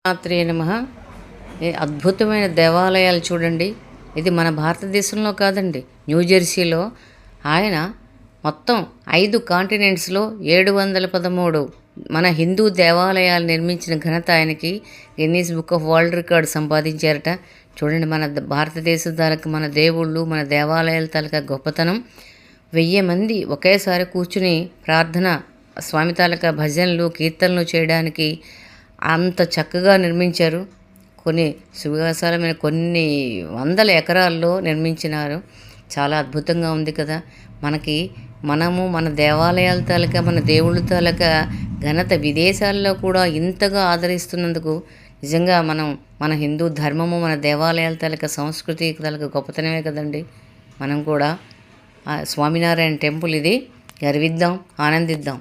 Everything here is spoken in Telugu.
మాత్రే నమః. అద్భుతమైన దేవాలయాలు చూడండి. ఇది మన భారతదేశంలో కాదండి, న్యూజెర్సీలో ఆయన మొత్తం 5 కాంటినెంట్స్లో 713 మన హిందూ దేవాలయాలు నిర్మించిన ఘనత ఆయనకి Guinness book of world record సంపాదించారట. చూడండి, మన భారతదేశం తాలూకా మన దేవుళ్ళు, మన దేవాలయాల తాలూకా గొప్పతనం. 1000 మంది ఒకేసారి కూర్చుని ప్రార్థన, స్వామి తాలూకా భజనలు, కీర్తనలు చేయడానికి అంత చక్కగా నిర్మించారు. కొన్ని సువిశాలమైన కొన్ని వందల ఎకరాల్లో నిర్మించినారు. చాలా అద్భుతంగా ఉంది కదా. మనము మన దేవాలయాల తాలూకా, మన దేవుళ్ళ తాలూకా ఘనత విదేశాల్లో కూడా ఇంతగా ఆదరిస్తున్నందుకు నిజంగా మన హిందూ ధర్మము, మన దేవాలయాల తాలూకా సంస్కృతి తాలూకా గొప్పతనమే కదండి. మనం కూడా స్వామినారాయణ టెంపుల్ ఇది, గర్విద్దాం, ఆనందిద్దాం.